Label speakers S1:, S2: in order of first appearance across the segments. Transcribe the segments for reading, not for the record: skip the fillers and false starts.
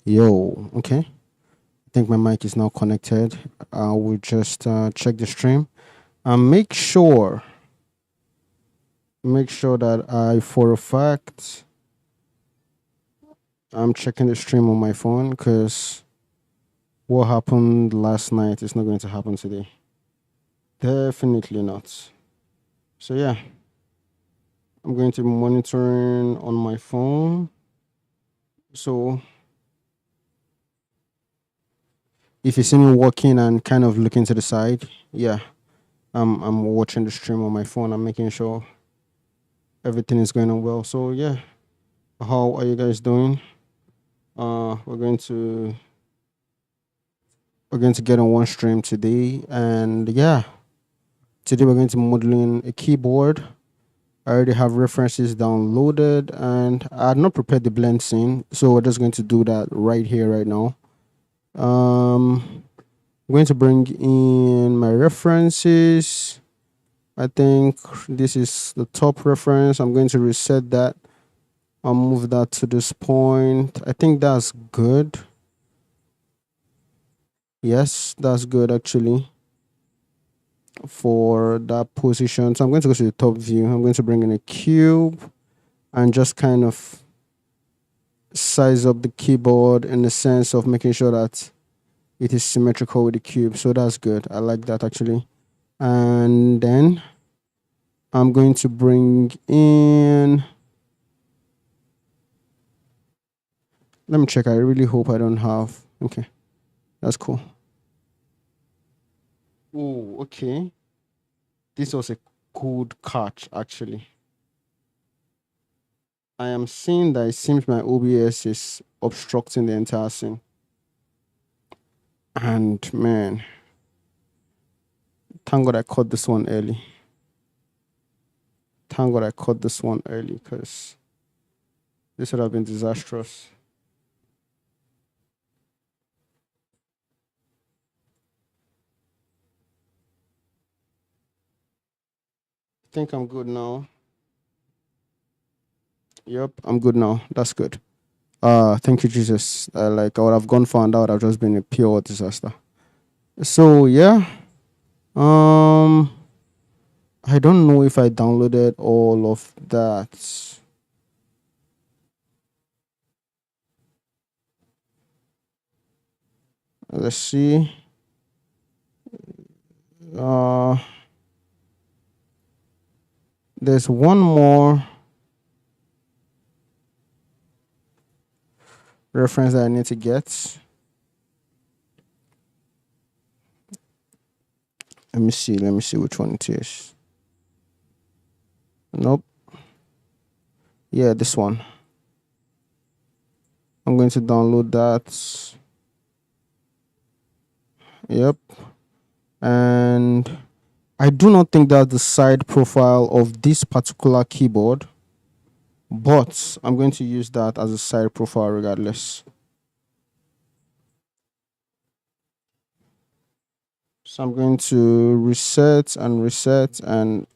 S1: Yo, okay. I think my mic is now connected. I will just check the stream and make sure that I, for a fact, I'm checking the stream on my phone because what happened last night is not going to happen today. Definitely not. So yeah, I'm going to be monitoring on my phone. So if you see me walking and kind of looking to the side, yeah, I'm watching the stream on my phone. I'm making sure everything is going on well. So yeah, how are you guys doing? We're going to get on one stream today, and yeah, today we're going to be modeling a keyboard. I already have references downloaded, and I had not prepared the blend scene, so we're just going to do that right here, right now. I'm going to bring in my references. I think this is the top reference. I'm going to reset that. I'll move that to this point. I think that's good. Yes, that's good actually for that position. So I'm going to go to the top view. I'm going to bring in a cube and just kind of size up the keyboard in the sense of making sure that it is symmetrical with the cube. So that's good. I like that actually. And then I'm going to bring in, let me check. I really hope I don't have, okay, that's cool. Oh, okay. This was a good catch actually. I am seeing that it seems my OBS is obstructing the entire scene. And man, thank God I caught this one early. Thank God I caught this one early because this would have been disastrous. I think I'm good now. Yep, I'm good now. That's good. Thank you, Jesus. Like I would have gone far and that would have just been a pure disaster. So yeah. Um I don't know if I downloaded all of that. Let's see. Uh there's one more reference that I need to get. Let me see which one it is. Nope. Yeah, this one. I'm going to download that. Yep. And I do not think that's the side profile of this particular keyboard, but I'm going to use that as a side profile regardless. So I'm going to reset and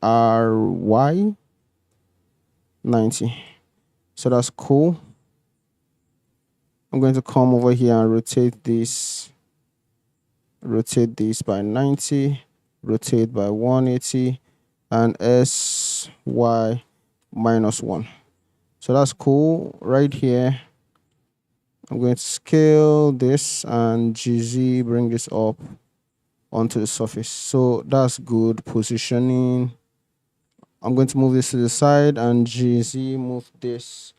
S1: RY 90. So that's cool. I'm going to come over here and rotate this by 90, rotate by 180, and SY -1. So that's cool. Right here, I'm going to scale this and GZ, bring this up onto the surface. So that's good positioning. I'm going to move this to the side and GZ, move this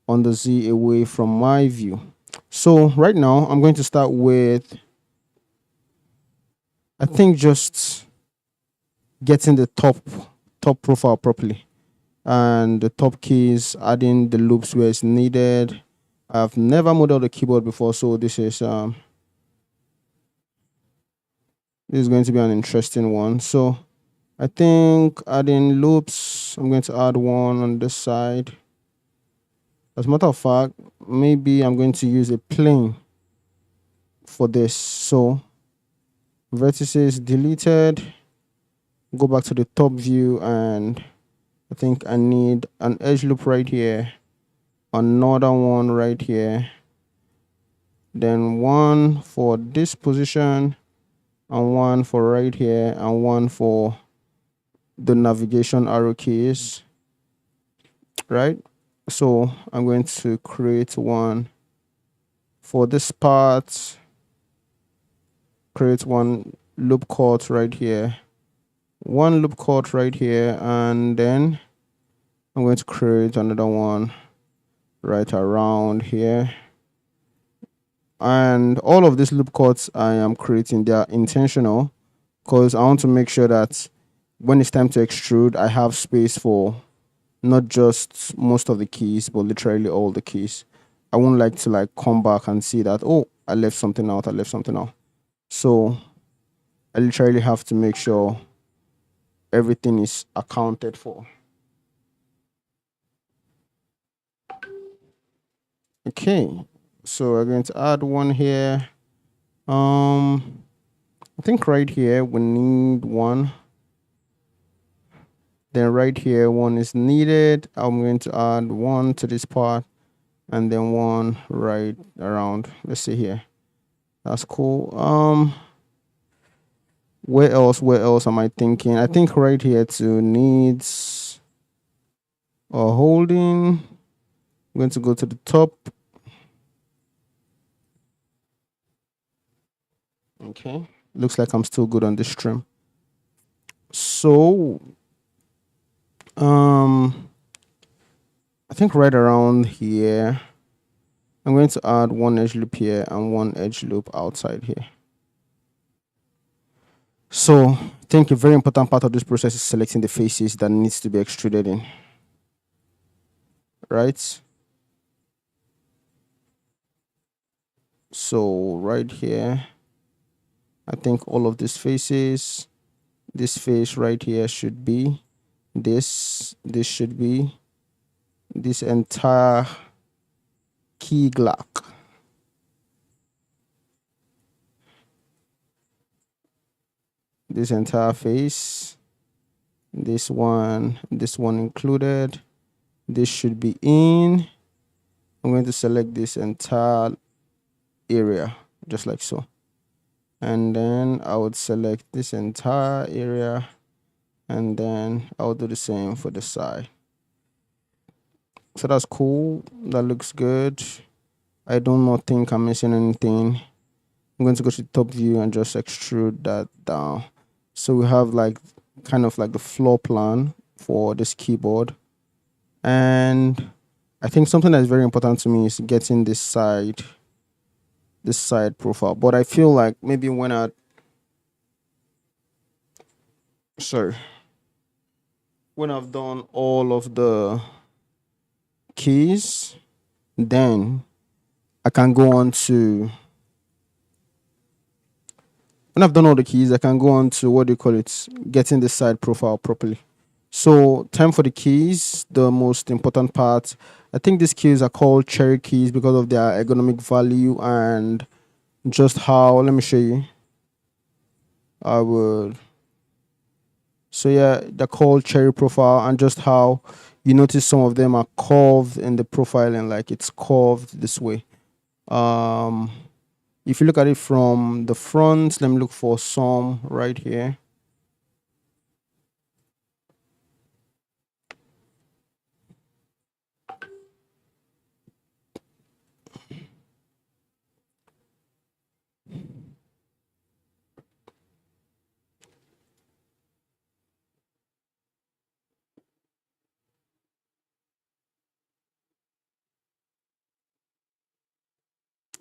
S1: on the Z away from my view. So right now, I'm going to start with, I think, just getting the top profile properly, and the top keys, adding the loops where it's needed. I've never modeled a keyboard before, so this is going to be an interesting one. So I think adding loops, I'm going to add one on this side. As a matter of fact, maybe I'm going to use a plane for this. So vertices deleted, go back to the top view, and I think I need an edge loop right here, another one right here, then one for this position, and one for right here, and one for the navigation arrow keys, right? So I'm going to create one for this part, create one loop cut right here, one loop cut right here, and then I'm going to create another one right around here. And all of these loop cuts I am creating, they are intentional because I want to make sure that when it's time to extrude, I have space for not just most of the keys, but literally all the keys. I wouldn't like to like come back and see that, oh, I left something out, I left something out. So I literally have to make sure everything is accounted for. Okay, so we're going to add one here. I think right here we need one. Then right here one is needed. I'm going to add one to this part and then one right around. Let's see here. That's cool. Where else am I thinking? I think right here too needs a holding. I'm going to go to the top. Okay, looks like I'm still good on this trim. So I think right around here I'm going to add one edge loop here and one edge loop outside here. So I think a very important part of this process is selecting the faces that needs to be extruded in, right? So right here, I think all of these faces, this face right here should be this should be this entire key glock. This entire face, this one included, this should be in. I'm going to select this entire area just like so, and then I would select this entire area, and then I'll do the same for the side. So that's cool, that looks good. I do not think I'm missing anything. I'm going to go to the top view and just extrude that down. So we have like kind of like the floor plan for this keyboard. And I think something that's very important to me is getting this side profile. But I feel like maybe when I've done all of the keys, then I can go on to, when I've done all the keys, I can go on to, what do you call it, getting the side profile properly. So time for the keys, the most important part. I think these keys are called cherry keys because of their ergonomic value and just how, let me show you. So yeah, they're called cherry profile, and just how you notice some of them are curved in the profiling, like it's curved this way. If you look at it from the front, let me look for some right here.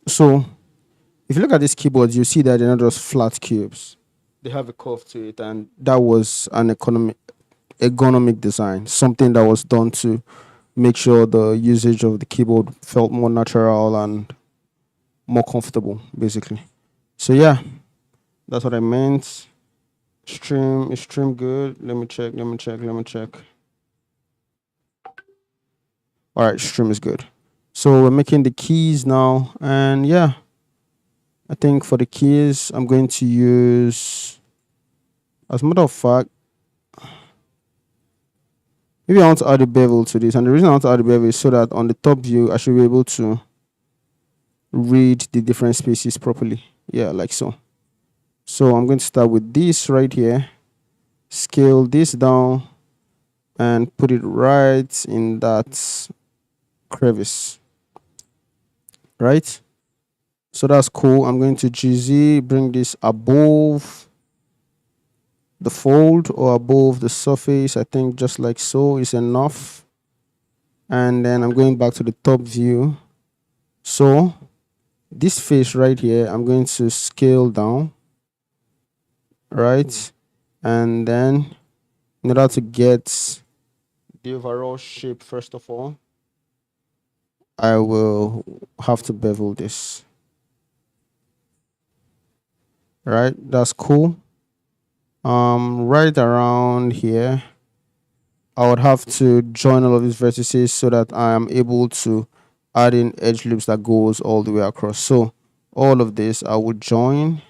S1: So if you look at these keyboards, you see that they're not just flat cubes. They have a curve to it, and that was an ergonomic design, something that was done to make sure the usage of the keyboard felt more natural and more comfortable, basically. So yeah, that's what I meant. Stream good. Let me check. All right, stream is good. So we're making the keys now, and yeah, I think for the keys, I'm going to use, as a matter of fact, maybe I want to add a bevel to this. And the reason I want to add a bevel is so that on the top view, I should be able to read the different spaces properly. Yeah, like so. So I'm going to start with this right here, scale this down and put it right in that crevice, right? So that's cool. I'm going to GZ, bring this above the fold or above the surface. I think just like so is enough. And then I'm going back to the top view. So this face right here, I'm going to scale down, right? And then in order to get the overall shape, first of all, I will have to bevel this, right? That's cool. Right around here, I would have to join all of these vertices so that I am able to add in edge loops that goes all the way across. So all of this I would join.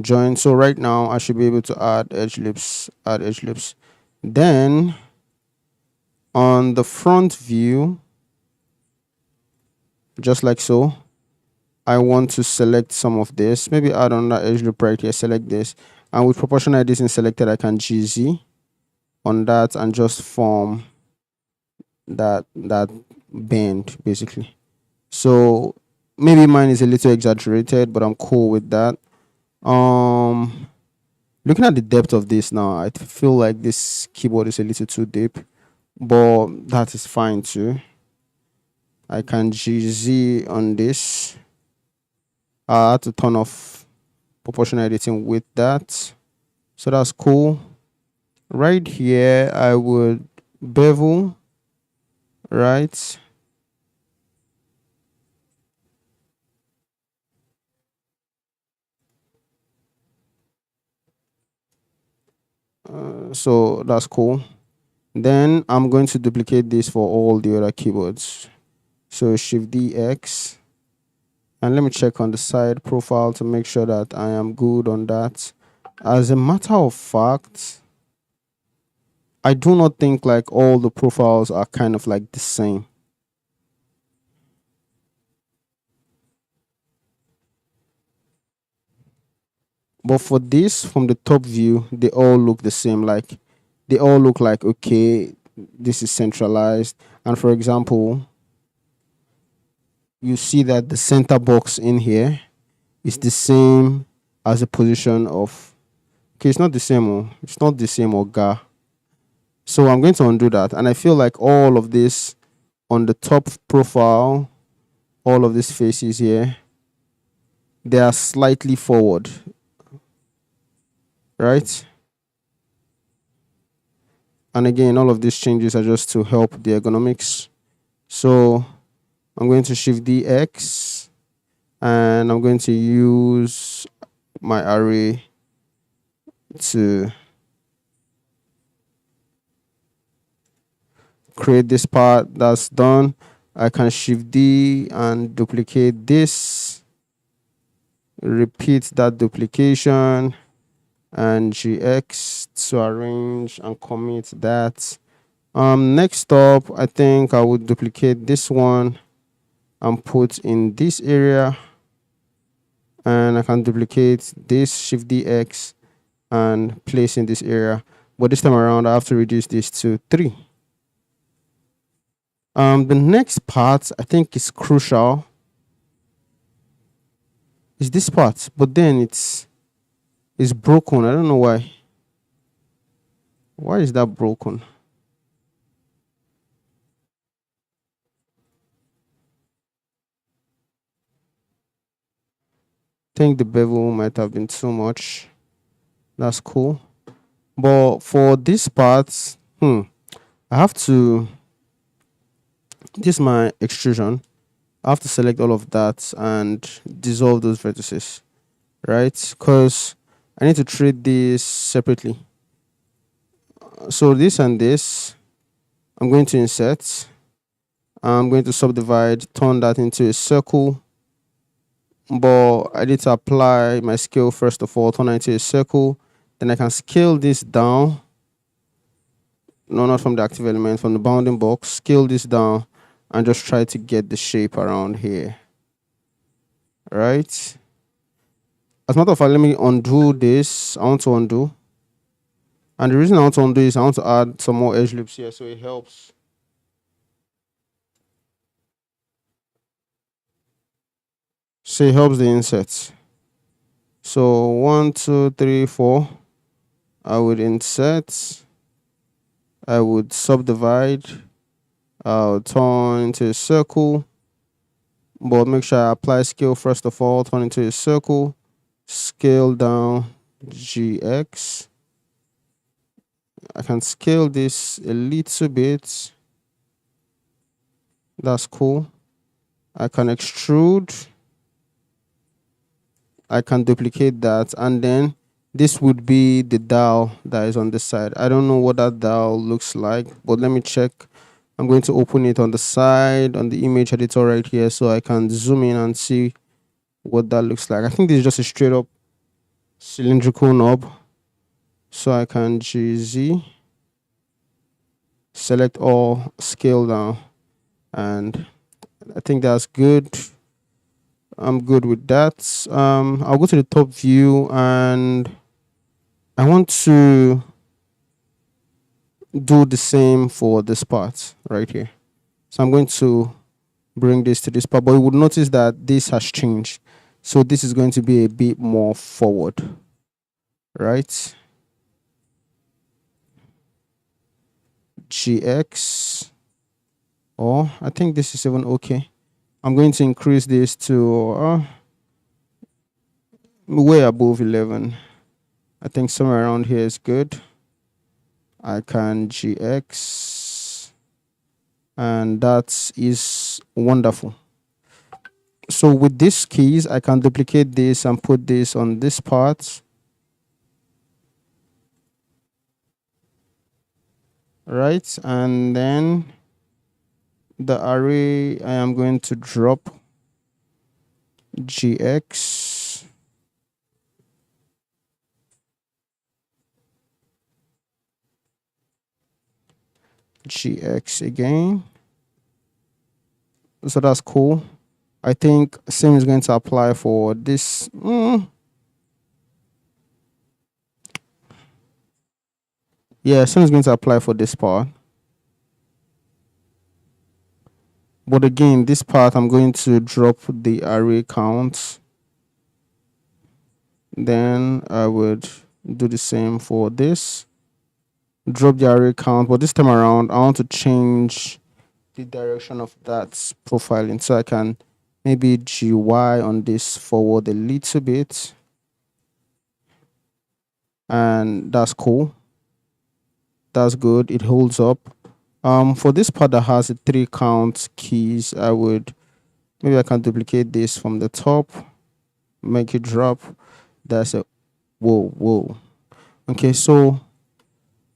S1: So right now I should be able to add edge loops. Then on the front view, just like so, I want to select some of this, maybe add on that edge loop right here, select this, and with proportion editing selected, I can GZ on that and just form that bend basically. So maybe mine is a little exaggerated, but I'm cool with that. Looking at the depth of this now, I feel like this keyboard is a little too deep, but that is fine too. I can GZ on this. I had to turn off proportional editing with that, so that's cool. Right here I would bevel, right? So that's cool. Then I'm going to duplicate this for all the other keyboards. So Shift DX, and let me check on the side profile to make sure that I am good on that. As a matter of fact, I do not think like all the profiles are kind of like the same. But for this, from the top view, they all look the same. Like they all look like, okay, this is centralized. And for example, you see that the center box in here is the same as the position of, okay, it's not the same. It's not the same, Oga. So I'm going to undo that. And I feel like all of this on the top profile, all of these faces here, they are slightly forward, right? And again, all of these changes are just to help the ergonomics. So I'm going to Shift DX and I'm going to use my array to create this part. That's done. I can Shift D and duplicate this, repeat that duplication, and GX to arrange and commit that. Next up, I think I would duplicate this one and put in this area, and I can duplicate this, Shift DX, and place in this area. But this time around, I have to reduce this to 3. The next part I think is crucial is this part, but then it's broken. I don't know why. Why is that broken? I think the bevel might have been too much. That's cool. But for this part, I have to, this is my extrusion. I have to select all of that and dissolve those vertices, right? Because I need to treat this separately. So this and this, I'm going to insert. I'm going to subdivide, turn that into a circle. But I need to apply my scale first of all, turn it into a circle. Then I can scale this down. No, not from the active element, from the bounding box. Scale this down and just try to get the shape around here. right? As a matter of fact, let me undo this. I want to undo. And the reason I want to undo is I want to add some more edge loops here so it helps. So it helps the insert. So 1, 2, 3, 4. I would insert. I would subdivide. I'll turn into a circle. But make sure I apply scale first of all. Turn into a circle. Scale down GX. I can scale this a little bit. That's cool. I can extrude. I can duplicate that, and then this would be the dial that is on this side. I don't know what that dial looks like, but let me check. I'm going to open it on the side on the image editor right here so I can zoom in and see what that looks like. I think this is just a straight up cylindrical knob. So I can GZ, select all, scale down, and I think that's good. I'm good with that. I'll go to the top view and I want to do the same for this part right here. So I'm going to bring this to this part, but you would notice that this has changed. So this is going to be a bit more forward, right? GX, or I think this is even okay. I'm going to increase this to way above 11. I think somewhere around here is good. I can GX, and that is wonderful. So with these keys, I can duplicate this and put this on this part. Right, and then the array I am going to drop GX, GX again. So that's cool. I think same is going to apply for this. Yeah, same is going to apply for this part. But again, this part I'm going to drop the array count. Then I would do the same for this. Drop the array count, but this time around I want to change the direction of that profiling so I can maybe GY on this forward a little bit, and that's cool. That's good. It holds up. For this part that has the 3 count keys, I would maybe I can duplicate this from the top, make it drop. That's a whoa. Okay, so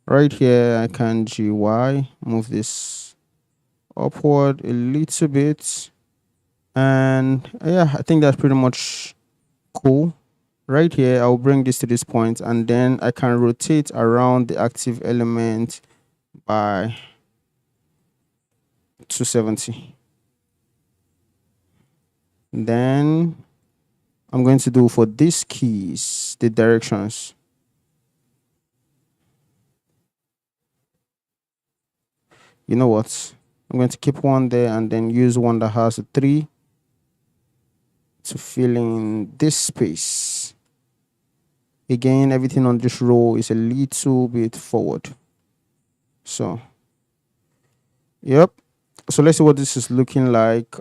S1: right here I can GY, move this upward a little bit, and yeah, I think that's pretty much cool. Right here I'll bring this to this point, and then I can rotate around the active element by 270. Then I'm going to do for these keys the directions. You know what, I'm going to keep one there and then use one that has a 3 to fill in this space. Again, everything on this row is a little bit forward. So yep, so let's see what this is looking like.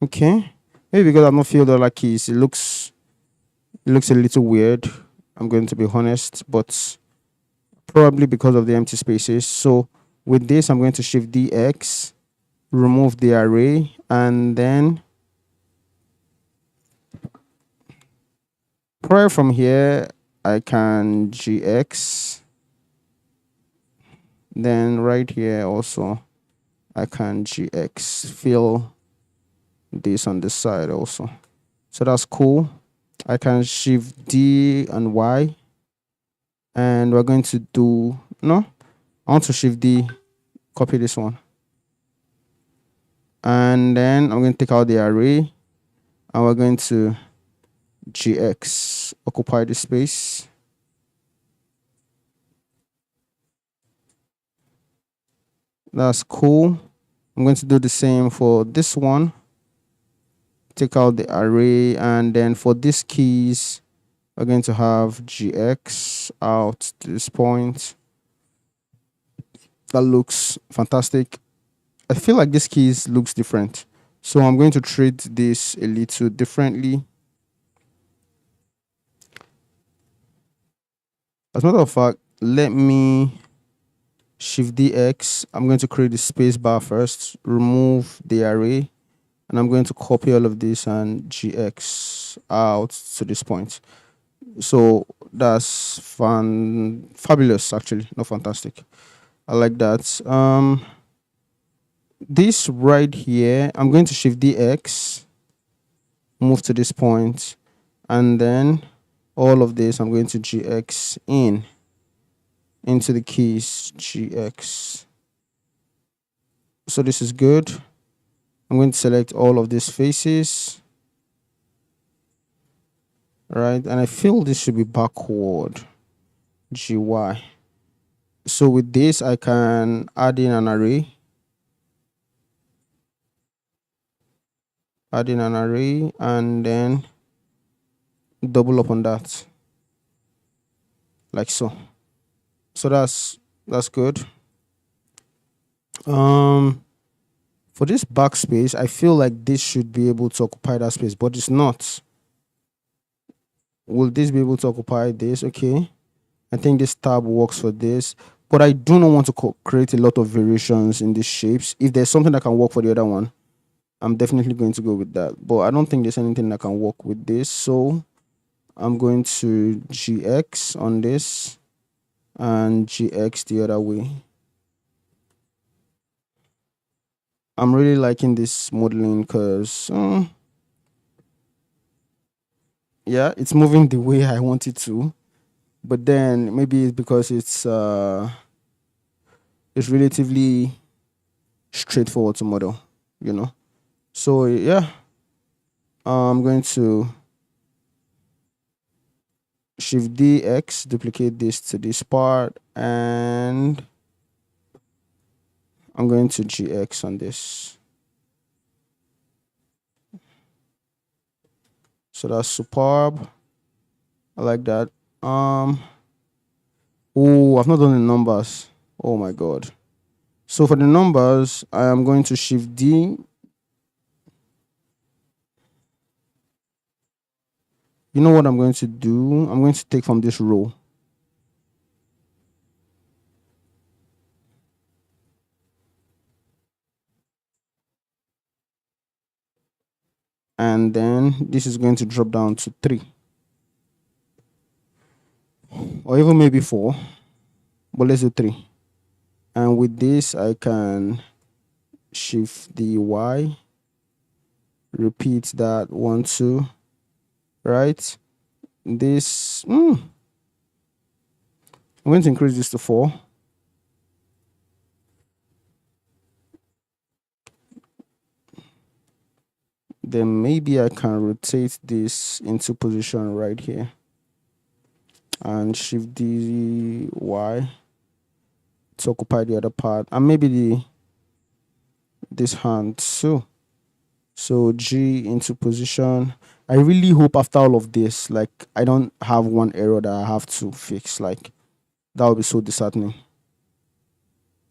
S1: Okay, maybe because I've not filled all the keys, it looks a little weird, I'm going to be honest, but probably because of the empty spaces. So with this, I'm going to shift DX, remove the array, and then probably from here I can GX. Then right here also I can GX, fill this on this side also. So that's cool. I can shift D and Y, and we're going to do, no, I want to shift D, copy this one. And then I'm going to take out the array, and we're going to GX, occupy the space. That's cool. I'm going to do the same for this one. Take out the array, and then for these keys, we're going to have GX out to this point. That looks fantastic. I feel like this keys looks different. So I'm going to treat this a little differently. As a matter of fact, let me Shift DX. I'm going to create the space bar first, remove the array, and I'm going to copy all of this and GX out to this point. So that's fabulous, actually, not fantastic. I like that. This right here, I'm going to Shift DX, move to this point, and then all of this I'm going to GX into the keys GX. So this is good. I'm going to select all of these faces, right? And I feel this should be backward, GY. So with this, I can add in an array, and then double up on that, like so. So that's good. For this backspace, I feel like this should be able to occupy that space, but it's not. Will this be able to occupy this? Okay. I think this tab works for this, but I do not want to create a lot of variations in these shapes. If there's something that can work for the other one, I'm definitely going to go with that. But I don't think there's anything that can work with this. So I'm going to GX on this and GX the other way. I'm really liking this modeling because, yeah, it's moving the way I want it to. But then maybe it's because it's relatively straightforward to model, you know. So yeah, I'm going to Shift DX, duplicate this to this part, and I'm going to GX on this. So that's superb. I like that. Oh, I've not done the numbers. Oh my god. So for the numbers, I am going to Shift D. You know what I'm going to do? I'm going to take from this row. And then this is going to drop down to 3. Or even maybe 4. But let's do 3. And with this, I can Shift the Y. Repeat that 1, 2. Right? This, I'm going to increase this to 4. Then maybe I can rotate this into position right here and Shift the Y to occupy the other part, and maybe this hand too. So G into position. I really hope after all of this, like, I don't have one error that I have to fix. Like, that would be so disheartening.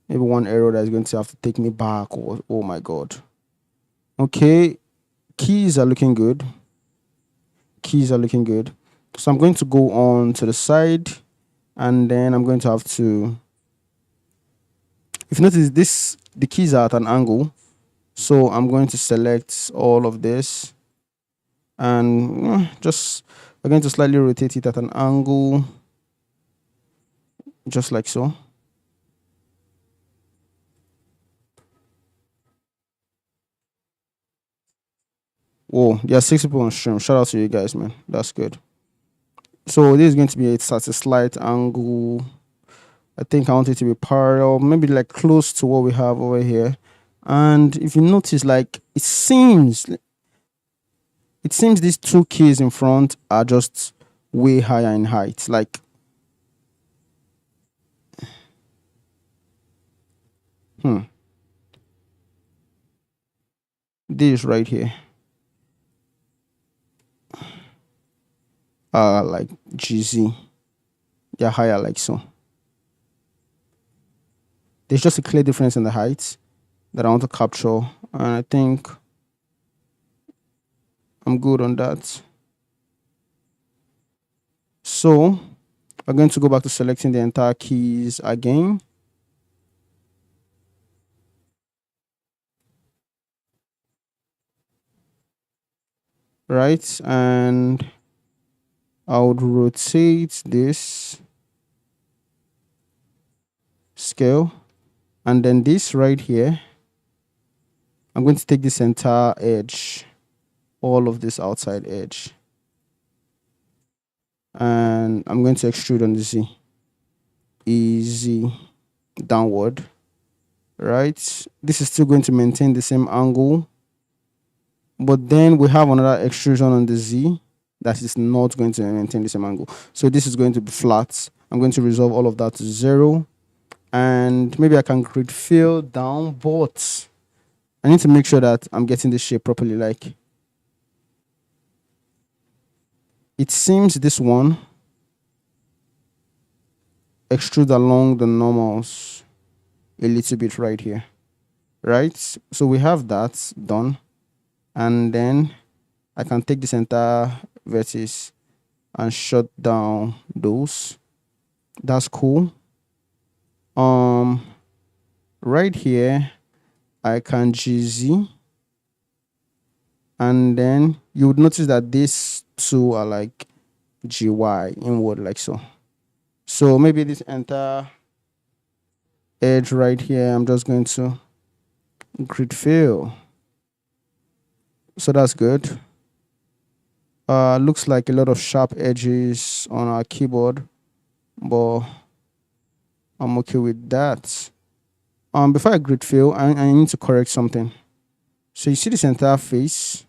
S1: Maybe one error that is going to have to take me back, or oh my god. Okay, keys are looking good. So I'm going to go on to the side, and then I'm going to have to, if you notice this, the keys are at an angle. So I'm going to select all of this, and I'm going to slightly rotate it at an angle, just like so. Whoa, there are 6 people on stream. Shout out to you guys, man. That's good. So this is going to be at a slight angle. I think I want it to be parallel, maybe like close to what we have over here. And if you notice, like it seems these two keys in front are just way higher in height. Like, this right here are like GZ. They're higher like so. There's just a clear difference in the height that I want to capture. And I think I'm good on that. So we're going to go back to selecting the entire keys again. Right, and I would rotate this scale, and then this right here, I'm going to take this entire edge, all of this outside edge, and I'm going to extrude on the Z. Easy downward. Right, this is still going to maintain the same angle, but then we have another extrusion on the Z that is not going to maintain the same angle. So this is going to be flat. I'm going to resolve all of that to 0, and maybe I can grid fill down, but I need to make sure that I'm getting the shape properly. Like, it seems this one extrude along the normals a little bit right here, right? So we have that done, and then I can take this entire vertex and shut down those. That's cool. Right here I can GZ, and then you would notice that these two are like GY inward like so. So maybe this entire edge right here, I'm just going to grid fill. So that's good. Looks like a lot of sharp edges on our keyboard, but I'm okay with that. Before I grid fill, I need to correct something. So you see this entire face,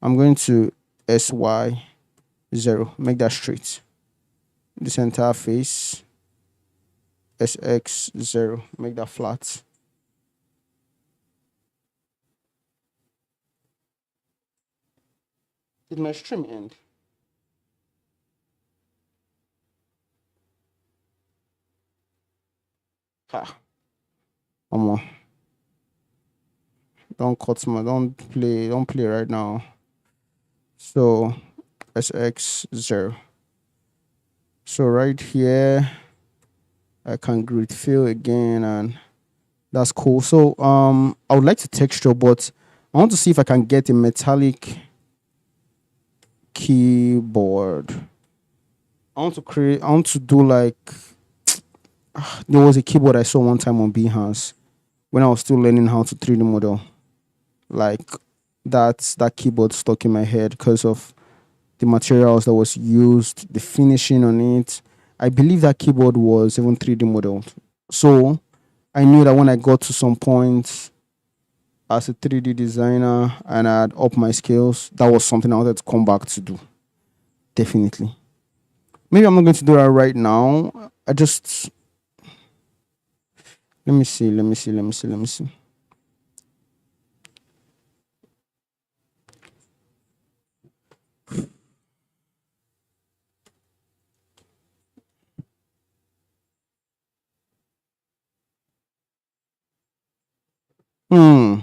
S1: I'm going to SY 0, make that straight. This entire face, SX 0, make that flat. Did my stream end? Ha. Come don't cut my, don't play right now. So SX 0. So right here, I can grid fill again, and that's cool. So I would like to texture, but I want to see if I can get a metallic keyboard. I want to do like there was a keyboard I saw one time on Behance when I was still learning how to 3D model. Like that keyboard stuck in my head because of the materials that was used, the finishing on it. I believe that keyboard was even 3D modeled. So I knew that when I got to some point as a 3D designer and I had upped my skills, that was something I wanted to come back to do. Definitely. Maybe I'm not going to do that right now. I just let me see.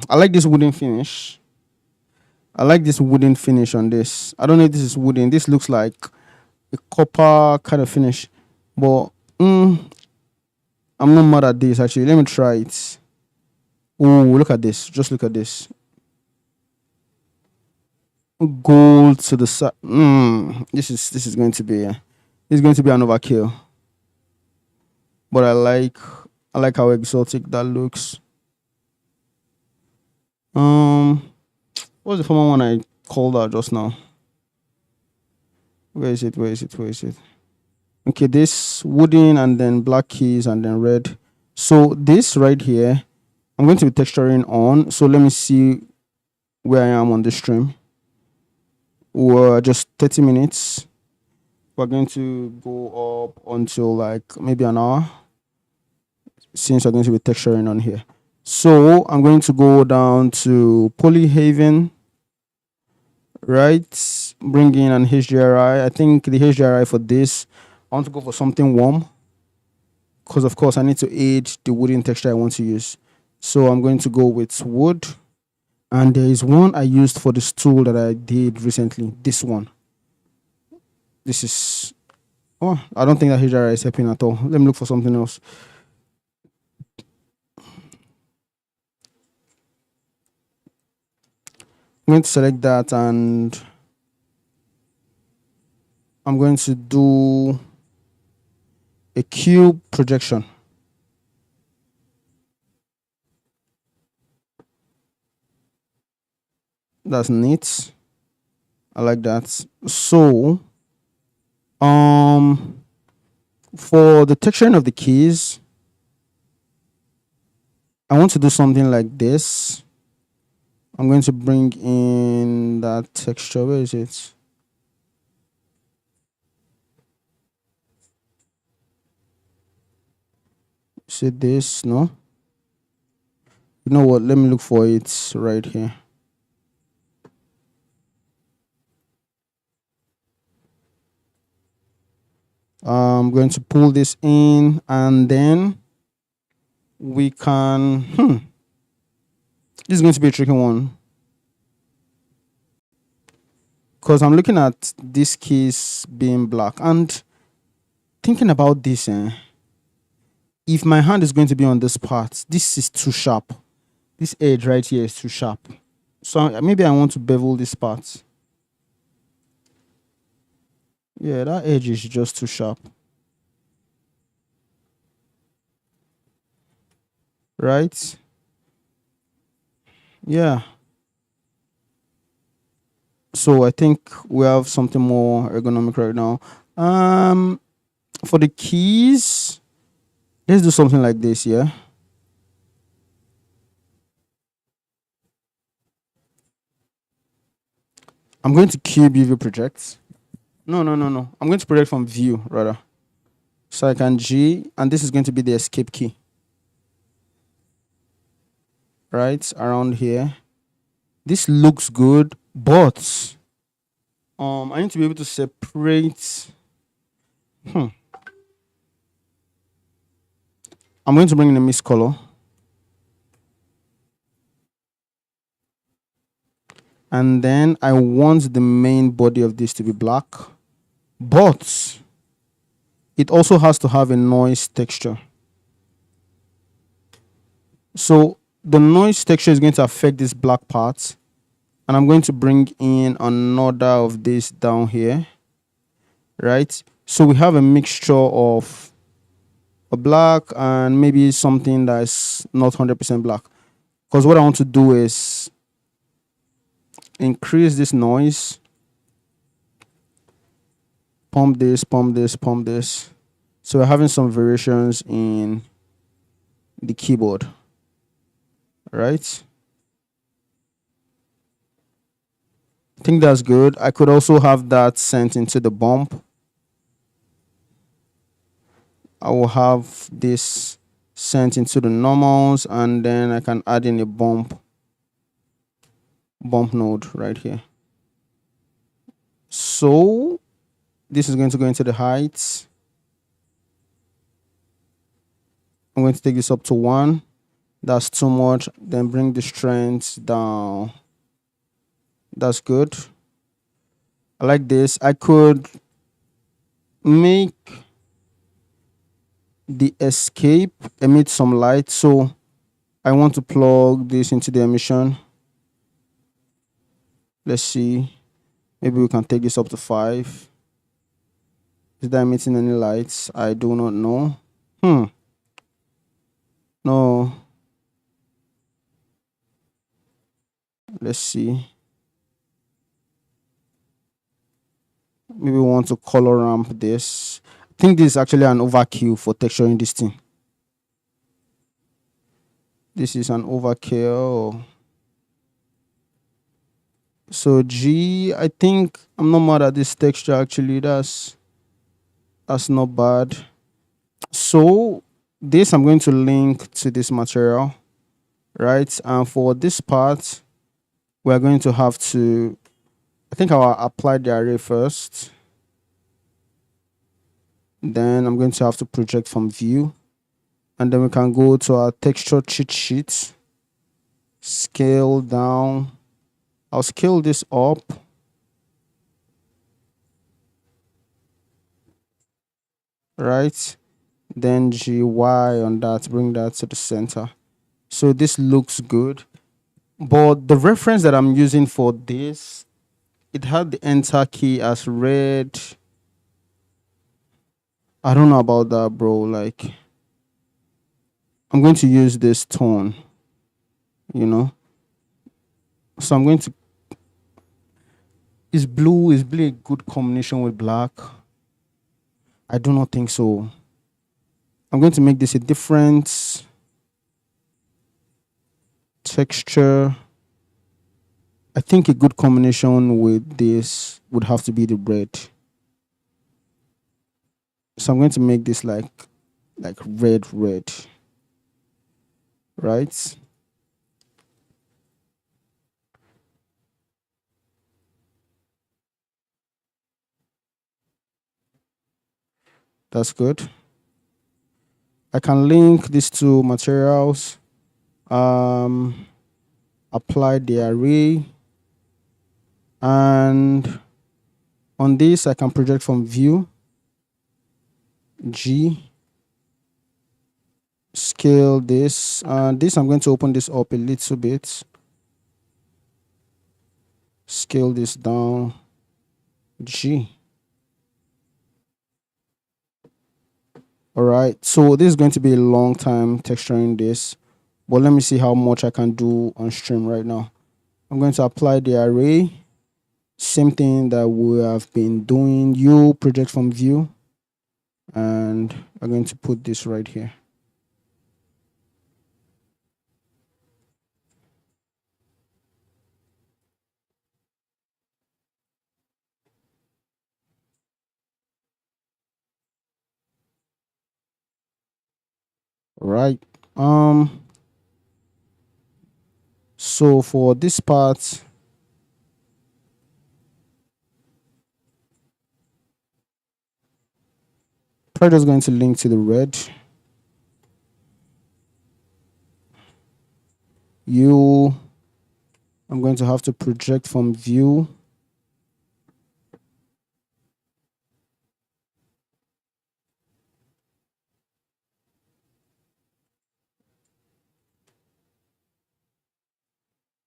S1: I like this wooden finish. I like this wooden finish on this. I don't know if this is wooden. This looks like a copper kind of finish. But I'm not mad at this actually. Let me try it. Oh, look at this. Just look at this. Gold to the side. This is going to be an overkill. But I like how exotic that looks. What's the former one I called out just now? Where is it? Okay, this wooden and then black keys and then red. So this right here I'm going to be texturing on. So let me see where I am on the stream. We're just 30 minutes. We're going to go up until like maybe an hour, since we're going to be texturing on here. So I'm going to go down to Polyhaven, right? Bring in an HDRI. I think the HDRI for this, I want to go for something warm, because of course I need to aid the wooden texture I want to use. So I'm going to go with wood. And there is one I used for this tool that I did recently. This one. This is... oh, I don't think that HDRI is helping at all. Let me look for something else. I'm going to select that and I'm going to do a cube projection. That's neat. I like that. So, for the texturing of the keys, I want to do something like this. I'm going to bring in that texture. Where is it? Is it this? No. You know what? Let me look for it right here. I'm going to pull this in and then we can... this is going to be a tricky one, because I'm looking at this keys being black and thinking about this. If my hand is going to be on this part, this is too sharp. This edge right here is too sharp. So maybe I want to bevel this part. Yeah, that edge is just too sharp. Right? Yeah. So I think we have something more ergonomic right now. For the keys, let's do something like this, yeah? I'm going to cube UV project. No. I'm going to project from view, rather. So I can G, and this is going to be the escape key. Right? Around here. This looks good, but I need to be able to separate... I'm going to bring in a mist color. And then I want the main body of this to be black, but it also has to have a noise texture. So the noise texture is going to affect this black part, and I'm going to bring in another of this down here, right? So we have a mixture of a black and maybe something that's not 100% black, because what I want to do is increase this noise, pump this. So we're having some variations in the keyboard, right? I think that's good. I could also have that sent into the bump. I will have this sent into the normals, and then I can add in a bump node right here. So this is going to go into the heights. I'm going to take this up to 1. That's too much. Then bring the strength down. That's good. I like this. I could make the escape emit some light. So I want to plug this into the emission. Let's see. Maybe we can take this up to 5. Is that emitting any lights? I do not know. No. Let's see. Maybe we want to color ramp this. I think this is actually an overkill for texturing this thing. This is an overkill. So G, I think I'm not mad at this texture actually. That's not bad. So this I'm going to link to this material, right? And for this part, we're going to have to, I think I'll apply the array first. Then I'm going to have to project from view. And then we can go to our texture cheat sheet, scale down. I'll scale this up. Right? Then GY on that, bring that to the center. So this looks good. But the reference that I'm using for this, it had the enter key as red. I don't know about that, bro. Like, I'm going to use this tone, you know. So I'm going to, is blue a good combination with black? I do not think so. I'm going to make this a different texture. I think a good combination with this would have to be the red. So I'm going to make this like red, right? That's good. I can link these two materials, apply the array, and on this I can project from view, G, scale this, and this I'm going to open this up a little bit, scale this down, G. All right, so this is going to be a long time texturing this, but let me see how much I can do on stream right now. I'm going to apply the array, same thing that we have been doing. You project from view, and I'm going to put this right here. All right. So for this part, probably just going to link to the red. I'm going to have to project from view.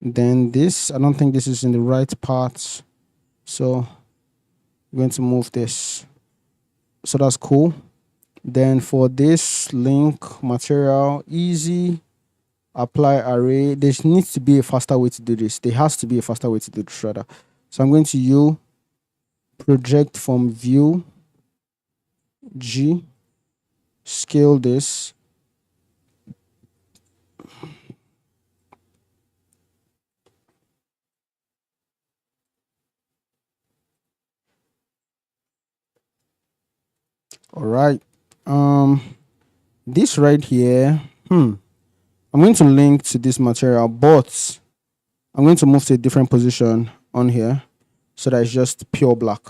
S1: Then this, I don't think this is in the right part. So I'm going to move this. So that's cool. Then for this link material, easy, apply array. There needs to be a faster way to do this. There has to be a faster way to do this rather. So I'm going to project from view, G, scale this. All right. This right here, I'm going to link to this material, but I'm going to move to a different position on here so that it's just pure black.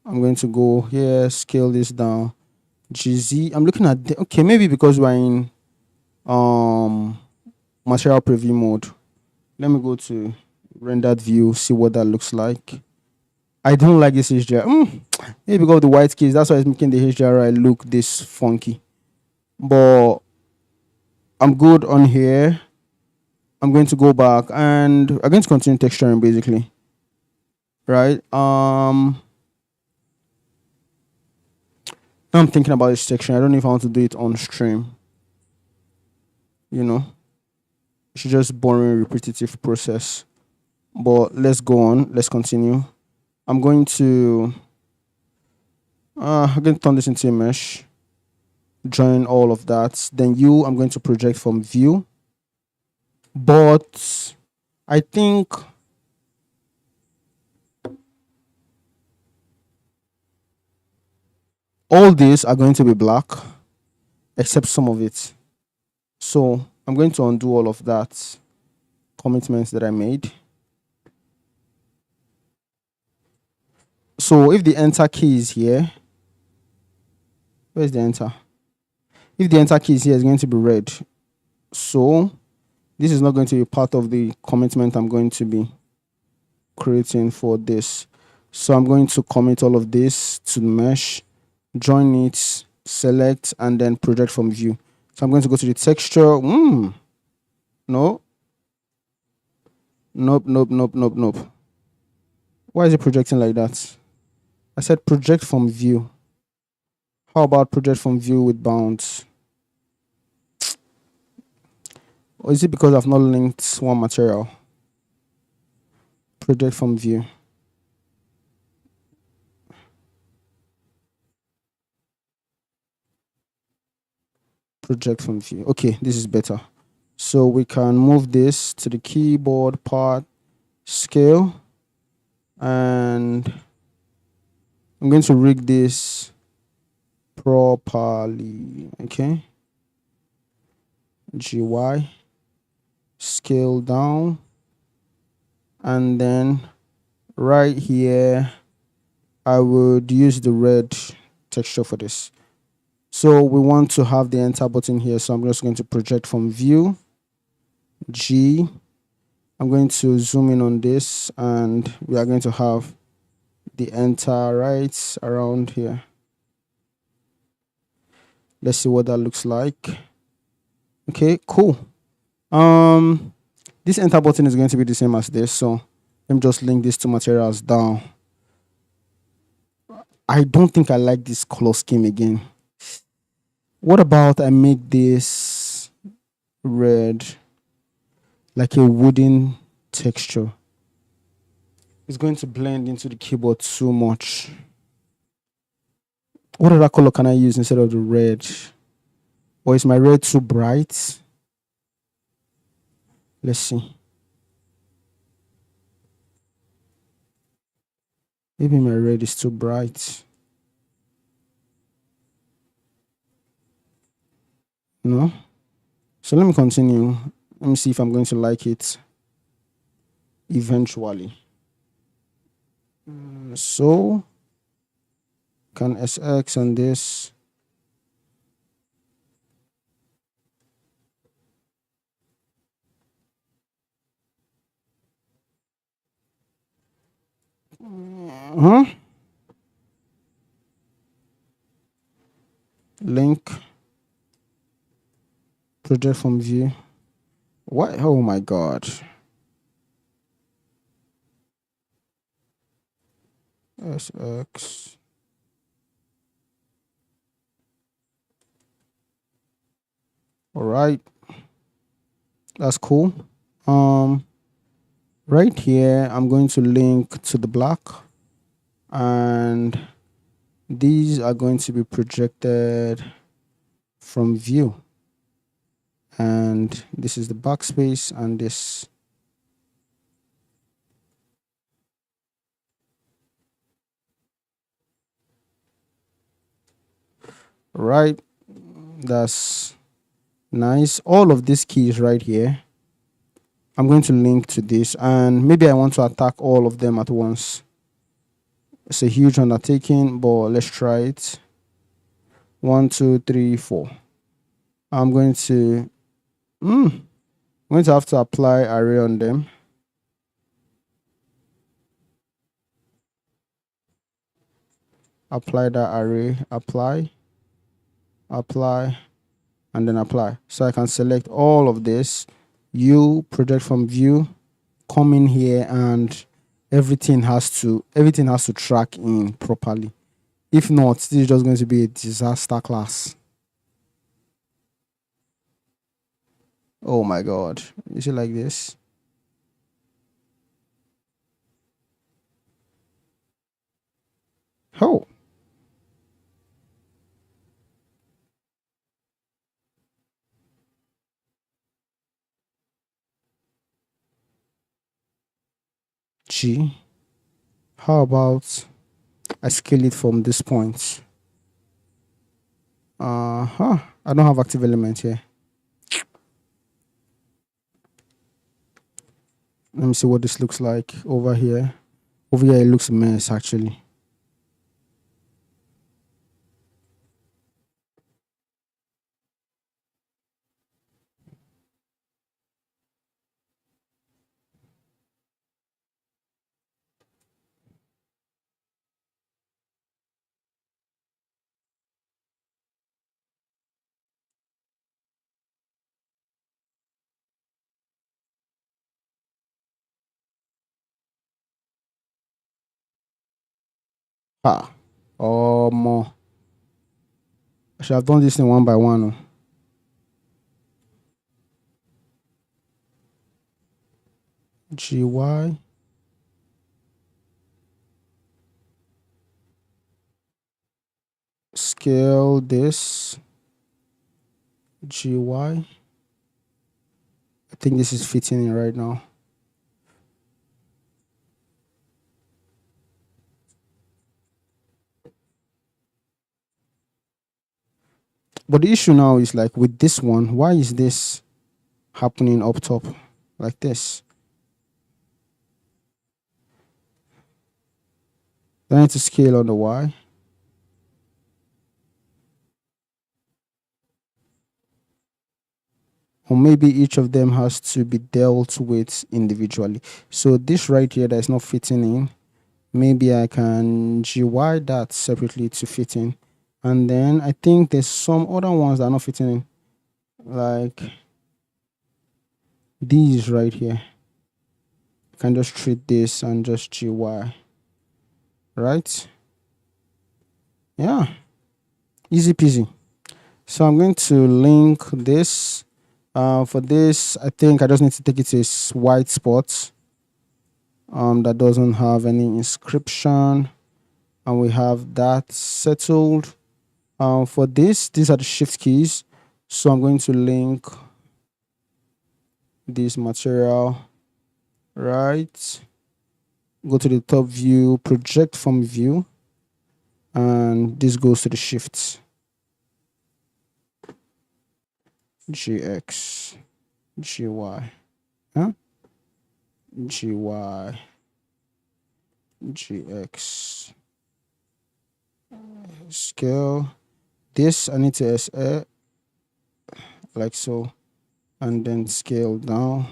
S1: I'm going to go here, scale this down. GZ. I'm looking at okay, maybe because we're in material preview mode. Let me go to rendered view, see what that looks like. I don't like this HDRI. Maybe because of the white keys, that's why it's making the HDRI look this funky. But I'm good on here. I'm going to go back and I'm going to continue texturing basically. Right? Now I'm thinking about this section. I don't know if I want to do it on stream. You know, it's just boring, repetitive process. But let's go on. Let's continue. I'm going to turn this into a mesh. join all of that. Then I'm going to project from view. But I think all these are going to be black except some of it. So I'm going to undo all of that commitments that I made. So if the enter key is here, where's the enter? If the enter key is here, it's going to be red. So this is not going to be part of the commitment I'm going to be creating for this. So I'm going to commit all of this to the mesh, join it, select, and then project from view. So I'm going to go to the texture. No. Nope. Why is it projecting like that? I said project from view. How about project from view with bounds? Or is it because I've not linked one material? Project from view. Project from view. Okay, this is better. So we can move this to the keyboard part, scale, and I'm going to rig this properly. Okay. GY, scale down, and then right here I would use the red texture for this. So we want to have the enter button here, so I'm just going to project from view, G. I'm going to zoom in on this, and we are going to have the enter right around here. Let's see what that looks like. Okay, cool. This enter button is going to be the same as this, so let me just link these two materials down. I don't think I like this color scheme again. What about I make this red, like a wooden texture? It's going to blend into the keyboard too much. What other color can I use instead of the red? Or is my red too bright? Let's see. Maybe my red is too bright. No? So let me continue. Let me see if I'm going to like it eventually. So can SX on this. Link. Project from view. What? Oh my god. SX. All right. That's cool. Right here, I'm going to link to the black, and these are going to be projected from view. And this is the backspace, and this. Right. That's nice. All of these keys right here, I'm going to link to this, and maybe I want to attack all of them at once. It's a huge undertaking, but let's try it. 1, 2, 3, 4. I'm going to have to apply array on them. Apply that array, apply, and then apply. So I can select all of this. You project from view, come in here, and everything has to track in properly. If not, this is just going to be a disaster class. Oh my god. Is it like this? Oh. G. How about I scale it from this point? I don't have active element here. Let me see what this looks like over here. Over here, it looks a mess actually. Ah, more. I should have done this thing one by one. Oh. GY. Scale this. GY. I think this is fitting in right now. But the issue now is like with this one, why is this happening up top like this? Then I need to scale on the Y. Or maybe each of them has to be dealt with individually. So this right here that is not fitting in, maybe I can GY that separately to fit in. And then I think there's some other ones that are not fitting in. Like these right here. You can just treat this and just GY. Right? Yeah. Easy peasy. So I'm going to link this. For this, I think I just need to take it to a white spot that doesn't have any inscription. And we have that settled. For this, these are the shift keys. So I'm going to link this material, right? Go to the top view, project from view, and this goes to the shifts. GX, GY, huh? GY, GX, scale. This I need to SA like so, and then scale down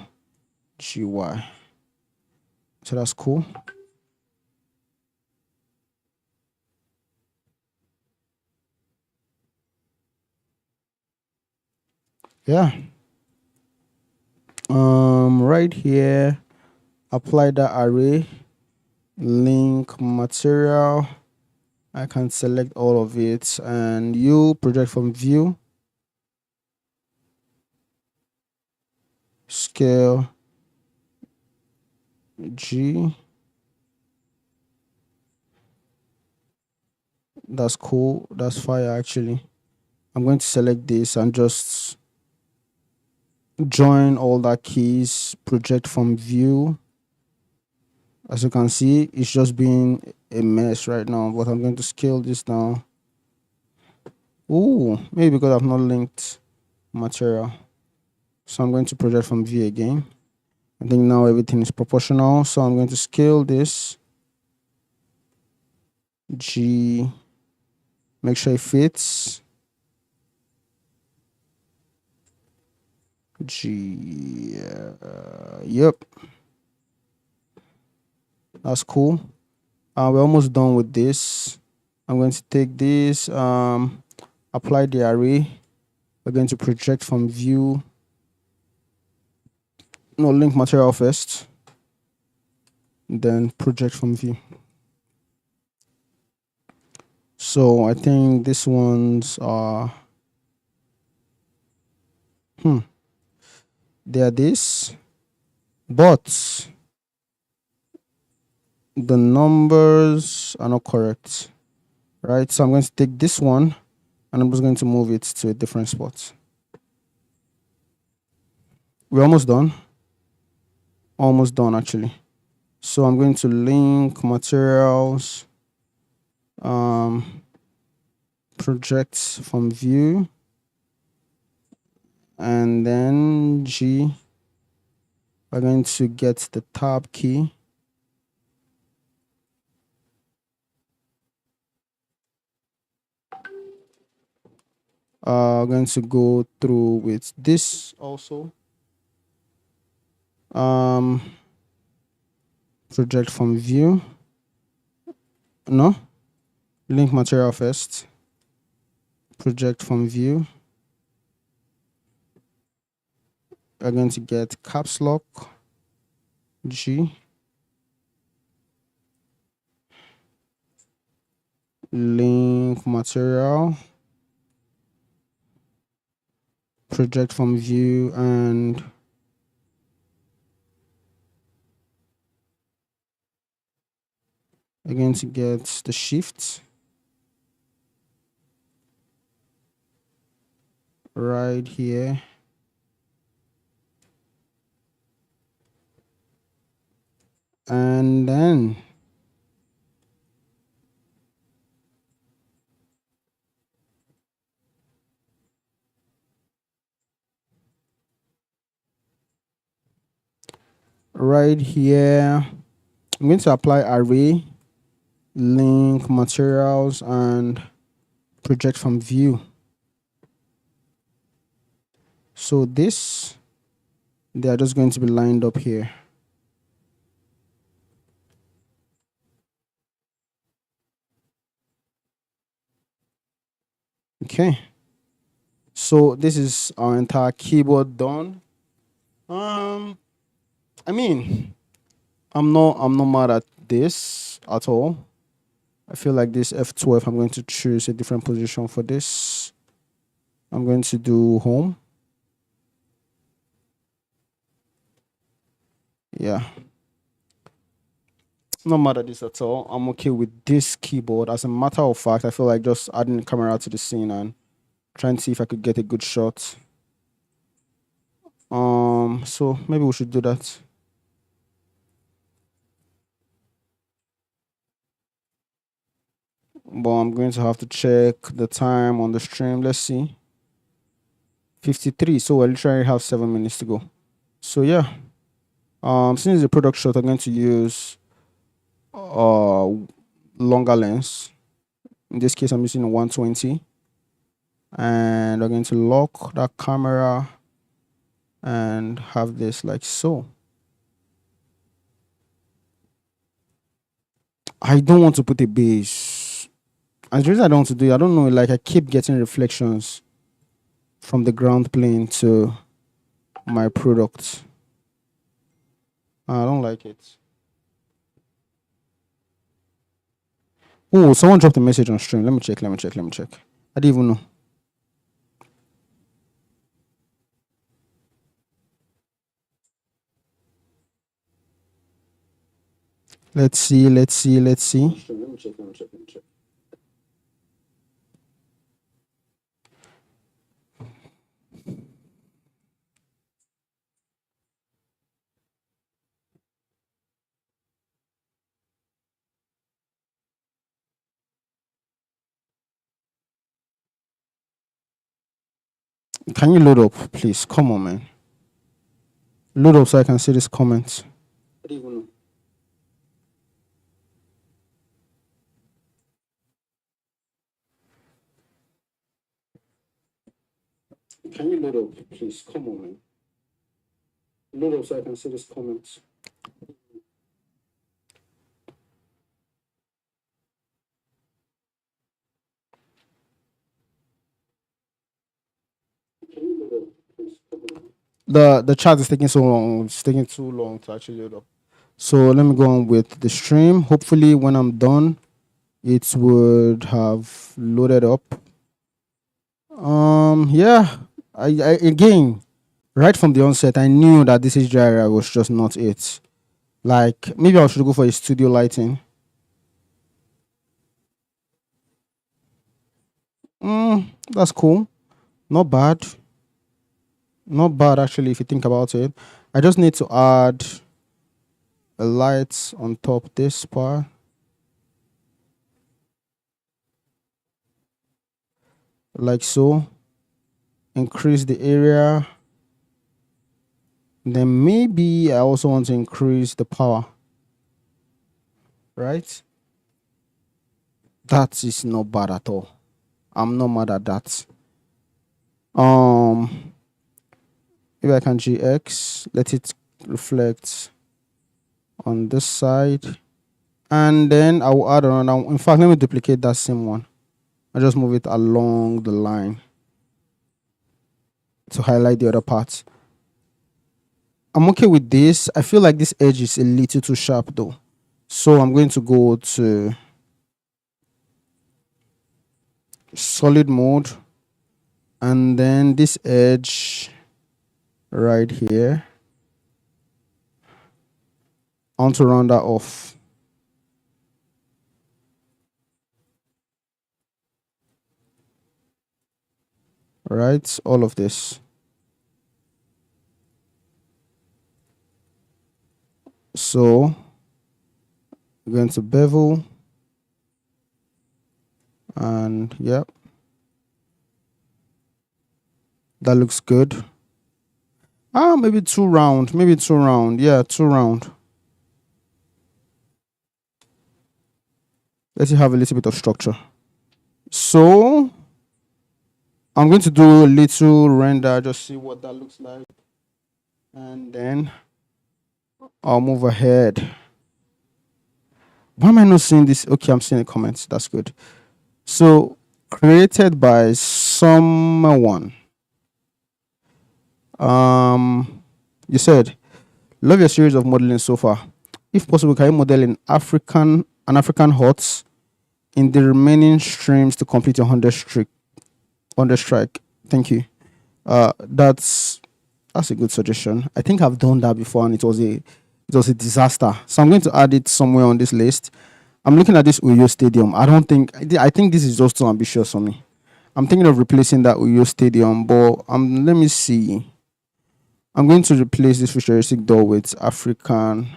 S1: GY. So that's cool. Yeah. Right here, apply the array, link material. I can select all of it and you project from view, scale G. That's cool. That's fire actually. I'm going to select this and just join all the keys, project from view. As you can see, it's just being a mess right now, but I'm going to scale this down. Ooh, maybe because I've not linked material. So I'm going to project from view again. I think now everything is proportional. So I'm going to scale this. G, make sure it fits. G, yep. That's cool. We're almost done with this. I'm going to take this, apply the array. We're going to project from view. No, link material first. Then project from view. So I think these ones are, they are this, but the numbers are not correct, right? So I'm going to take this one and I'm just going to move it to a different spot. We're almost done. Almost done actually. So I'm going to link materials, projects from view, and then G, we're going to get the tab key. I'm going to go through with this also. Project from view. No, link material first. Project from view. We're going to get caps lock G. Link material. Project from view, and we're going to get the shift right here. And then right here, I'm going to apply array, link materials, and project from view. So this, they are just going to be lined up here. Okay. So this is our entire keyboard done. I mean, I'm not mad at this at all. I feel like this F12, I'm going to choose a different position for this. I'm going to do home. Yeah. Not mad at this at all. I'm okay with this keyboard. As a matter of fact, I feel like just adding the camera to the scene and trying to see if I could get a good shot. So maybe we should do that. But I'm going to have to check the time on the stream. Let's see. 53. So I literally have 7 minutes to go. So yeah. Since it's a product shot, I'm going to use longer lens. In this case, I'm using a 120. And I'm going to lock that camera and have this like so. I don't want to put a base. And the reason I don't want to do it, I don't know, like I keep getting reflections from the ground plane to my product. I don't like it. Oh, someone dropped a message on stream. Let me check. I didn't even know. Let's see. Let me check. Can you load up, please? Come on, man. Load up so I can see this comment. I didn't even know. Can you load up, please? Come on, man. Load up so I can see this comment. The chat is taking so long. It's taking too long to actually load up. So let me go on with the stream. Hopefully, when I'm done, it would have loaded up. Yeah. I again, right from the onset, I knew that this CGTrader was just not it. Like maybe I should go for a studio lighting. That's cool. Not bad. Not bad actually if you think about it. I just need to add a light on top this part. Like so. Increase the area. Then maybe I also want to increase the power. Right? That is not bad at all. I'm not mad at that. If I can GX, let it reflect on this side. And then I will add another. In fact, let me duplicate that same one. I just move it along the line to highlight the other part. I'm okay with this. I feel like this edge is a little too sharp though. So I'm going to go to solid mode. And then this edge right here, I want to round that off. Right, all of this. So we're going to bevel, and yep, that looks good. Maybe too round. Yeah, too round. Let's have a little bit of structure. So I'm going to do a little render, just see what that looks like. And then I'll move ahead. Why am I not seeing this? Okay, I'm seeing the comments. That's good. So created by someone. You said, love your series of modeling so far. If possible, can you model in African HOTS in the remaining streams to complete your 100 strike? Thank you. That's a good suggestion. I think I've done that before and it was a disaster. So I'm going to add it somewhere on this list. I'm looking at this Uyo Stadium. I think this is just too ambitious for me. I'm thinking of replacing that Uyo Stadium, but let me see. I'm going to replace this futuristic door with African